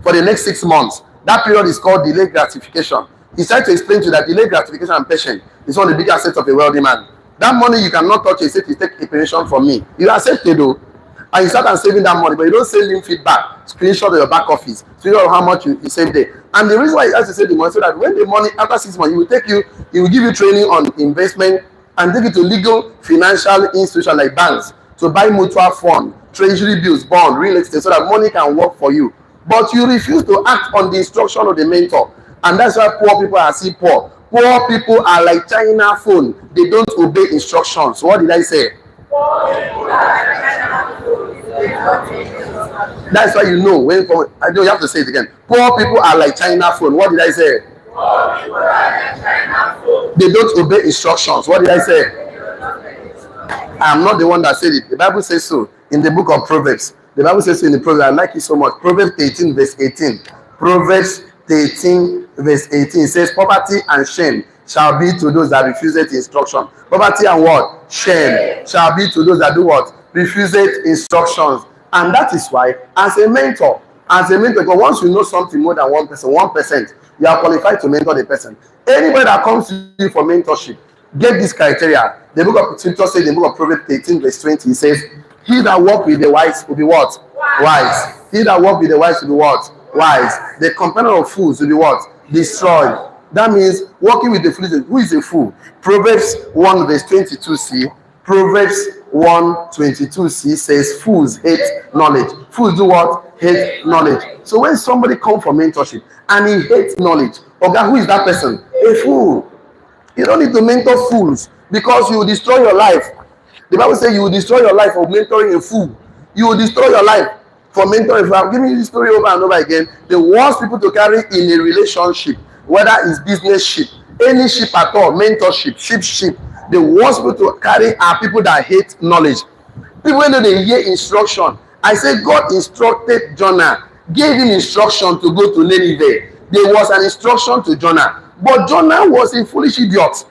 A: for the next 6 months. That period is called delayed gratification. He's trying to explain to you that delayed gratification and patience is one of the big assets of a wealthy man. That money you cannot touch except you take a pension from me. You accept it though. And you start saving that money, but you don't send him feedback, screenshot of your back office, screenshot of how much you saved there. And the reason why he has to save the money so that when the money, after 6 months, he will give you training on investment and take you to legal financial institutions like banks to buy mutual fund, treasury bills, bond, real estate, so that money can work for you. But you refuse to act on the instruction of the mentor. And that's why poor people are still poor. Poor people are like China phone. They don't obey instructions. What did I say? That's why you know when I don't have to say it again. Poor people are like China phone. What did I say? They don't obey instructions. What did I say? I'm not the one that said it. The Bible says so in the book of Proverbs. The Bible says so in the Proverbs. I like it so much. Proverbs 13 verse 18. Proverbs 13 verse 18 says, poverty and shame shall be to those that refuse the instruction. Poverty and what? Shame shall be to those that do what? Refuse instructions. And that is why, as a mentor, because once you know something more than 1%, you are qualified to mentor the person. Anybody that comes to you for mentorship, get this criteria. The book of Scripture says in the book of Proverbs 13 verse 20, it says, he that walk with the wise will be what? Wise. He that walk with the wise will be what? Wise. The companion of fools will be what? Destroyed. That means walking with the foolish. Who is a fool? Proverbs 1 verse 22c. Proverbs 1:22c says, fools hate knowledge. Fools do what? Hate knowledge. So when somebody comes for mentorship and he hates knowledge, okay, who is that person? A fool. You don't need to mentor fools because you will destroy your life. The Bible says you will destroy your life for mentoring a fool. You will destroy your life for mentoring. If I'm giving you this story over and over again, the worst people to carry in a relationship, whether it's business ship, any ship at all, mentorship, ship, the worst people to carry are people that hate knowledge. People when they hear instruction. I say God instructed Jonah, gave him instruction to go to Nineveh. There was an instruction to Jonah, but Jonah was a foolish idiot.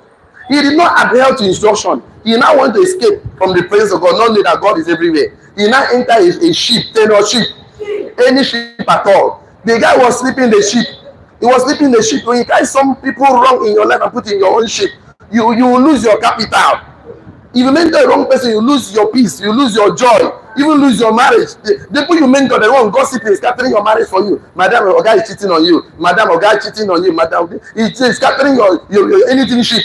A: He did not adhere to instruction. He now want to escape from the presence of God, not knowing that God is everywhere. He now enter a ship, any ship at all. The guy was sleeping in the ship. He was sleeping in the ship. When you carry some people wrong in your life and put in your own ship, you will lose your capital. If you mentor the wrong person, you lose your peace, you lose your joy, even lose your marriage. The people you mentor, the one gossiping, is scattering your marriage for you. Madam, a guy is cheating on you. Madam, a guy is cheating on you. Madam, it's scattering your anything ship.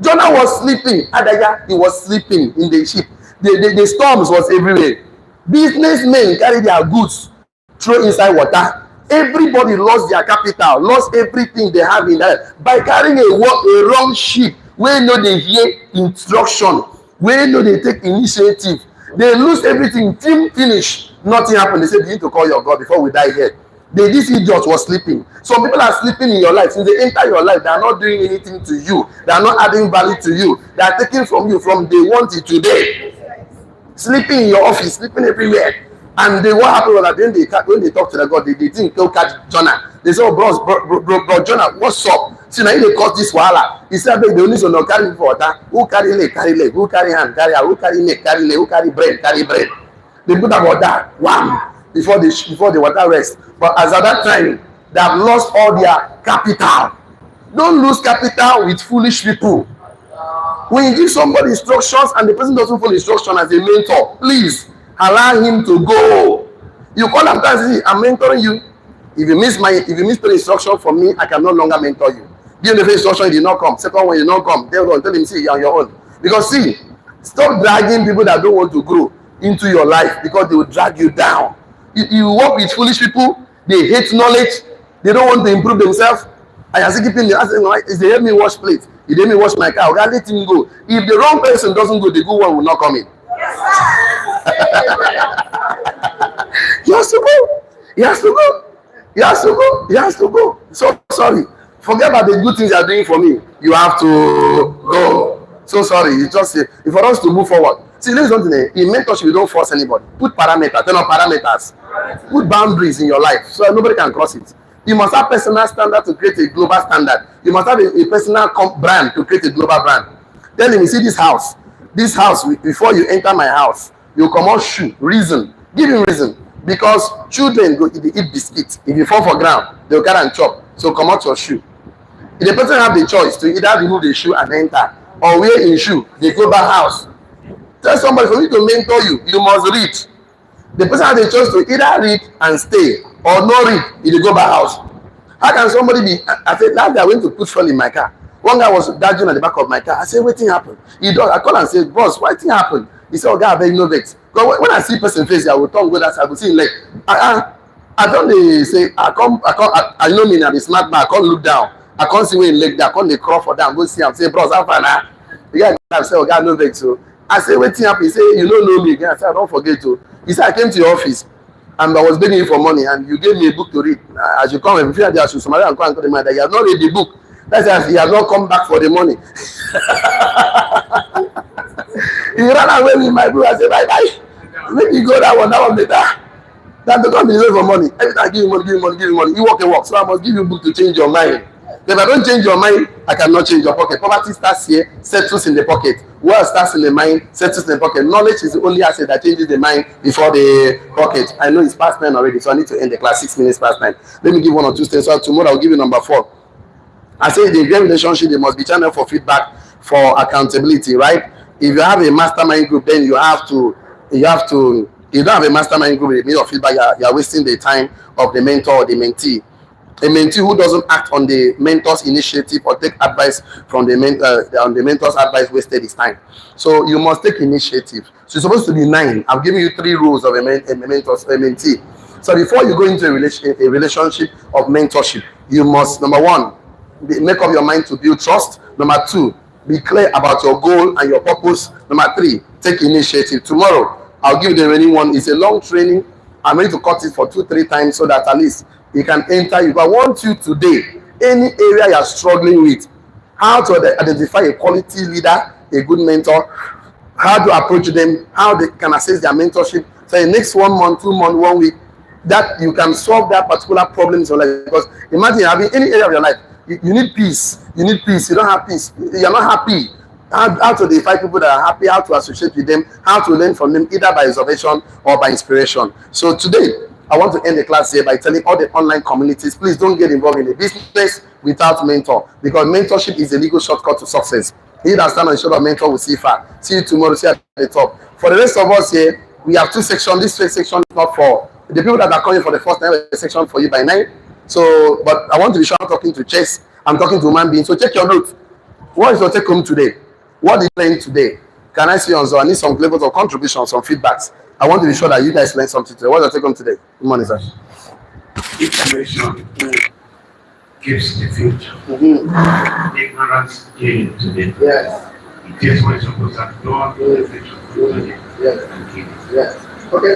A: Jonah was sleeping. Adaya, he was sleeping in the ship. The storms was everywhere. Businessmen carry their goods, throw inside water. Everybody lost their capital, lost everything they have in that by carrying a wrong ship. Where no they hear instruction, where no they take initiative. They lose everything. Team finish. Nothing happened. They said, you need to call your God before we die here. This idiot was sleeping. Some people are sleeping in your life. Since they enter your life, they are not doing anything to you. They are not adding value to you. They are taking from you from day one till today. Sleeping in your office, sleeping everywhere. And what happened was that when they talk to the God, they didn't go catch Jonah. They said, oh, bro, Jonah, what's up? See, now they cause this wahala. He said, they only so no carry for water. Who carry leg, who carry hand, carry hand, who carry neck, carry leg, who carry bread, carry bread. They put about that, wham, before the water rest. But as at that time, they have lost all their capital. Don't lose capital with foolish people. When you give somebody instructions and the person doesn't follow instruction as a mentor, please allow him to go. You call him and say, I'm mentoring you. If you miss the instruction from me, I can no longer mentor you. Give him the first instruction, he did not come. Second one, he did not come. Third one, tell him, see, you're on your own. Because see, stop dragging people that don't want to grow into your life because they will drag you down. You work with foolish people, they hate knowledge, they don't want to improve themselves. I just keep him asking, is they help me wash plates? If they help me wash my car, okay, let him go. If the wrong person doesn't go, the good one will not come in. He has to go. He has to go. He has to go. He has to go. So sorry. Forget about the good things you are doing for me. You have to go. So sorry. It's just for us to move forward. See, there's something in mentorship. You don't force anybody. Put parameters. Turn on parameters. Put boundaries in your life so nobody can cross it. You must have personal standard to create a global standard. You must have a personal brand to create a global brand. Tell him, you see this house. This house, before you enter my house, you come out shoe, reason. Give him reason. Because children go if they eat biscuits, if you fall for ground, they'll carry and chop. So come out your shoe. If the person have the choice to either remove the shoe and enter, or wear in shoe, they go back house. Tell somebody, for me to mentor you, you must read. The person has the choice to either read and stay, or not read, if they go back house. How can somebody be? I said, last day I went to put fuel in my car. One guy was dodging at the back of my car. I said, what thing happened? He does. I call and say, boss, what thing happened? He said, oh, God, I beg no vex. Because when I see person face, I will turn go that side, I will see him leg. I don't they say, I know me now, the smart man, I can't look down. I can't see where he leg there. I can't they crawl for down, go see him. Say, bros, how far now? The guy said, oh, God, no vex. So I say, what thing happened? He say, you don't know me again. I said, I don't forget to. He said, I came to your office and I was begging you for money and you gave me a book to read. As you come, if you feel there, I should somebody and come and tell the man that you have not read the book. That's why he has not come back for the money. He ran away with my book. I said, bye bye. Make you go that one better. That don't be for money. Every time I give you money. You walk. So I must give you a book to change your mind. If I don't change your mind, I cannot change your pocket. Poverty starts here, settles in the pocket. Wealth starts in the mind, settles in the pocket. Knowledge is the only asset that changes the mind before the pocket. I know it's past 9 already, so I need to end the class 6 minutes past 9. Let me give 1 or 2 steps. So tomorrow I'll give you number 4. I say the great relationship, there must be channel for feedback, for accountability, right? If you have a mastermind group, then you don't have a mastermind group with a of feedback, you're wasting the time of the mentor or the mentee. A mentee who doesn't act on the mentor's initiative or take advice from the mentor's advice wasted his time. So you must take initiative. So it's supposed to be 9. I've given you 3 rules of a mentee. So before you go into a relationship of mentorship, you must, number 1, make up your mind to build trust. Number 2, be clear about your goal and your purpose. Number 3, take initiative. Tomorrow, I'll give the remaining one. It's a long training. I'm going to cut it for 2-3 times so that at least you can enter. I want you today, any area you're struggling with, how to identify a quality leader, a good mentor, how to approach them, how they can assess their mentorship. So the next 1 month, 2 months, 1 week, that you can solve that particular problem in your life. Because imagine having any area of your life, you need peace. You need peace. You don't have peace. You're not happy. How to define people that are happy, how to associate with them, how to learn from them, either by observation or by inspiration. So today, I want to end the class here by telling all the online communities, please don't get involved in a business without mentor, because mentorship is a legal shortcut to success. He that stand on the shoulder of mentor will see far. See you tomorrow, see you at the top. For the rest of us here, we have 2 sections. This first section is not for the people that are coming for the first time, a section for you by 9. So, but I want to be sure I'm talking to chess, I'm talking to human beings. So check your notes. What is your take home today? What did you learn today? Can I see on? So I need some levels of contribution, some feedbacks. I want to be sure that you guys learned something today. What is your take home today? Good morning, sir.
B: Information gives the future. Ignorance gains today.
A: Yes.
B: It is what is supposed to have done.
A: Yes. Okay.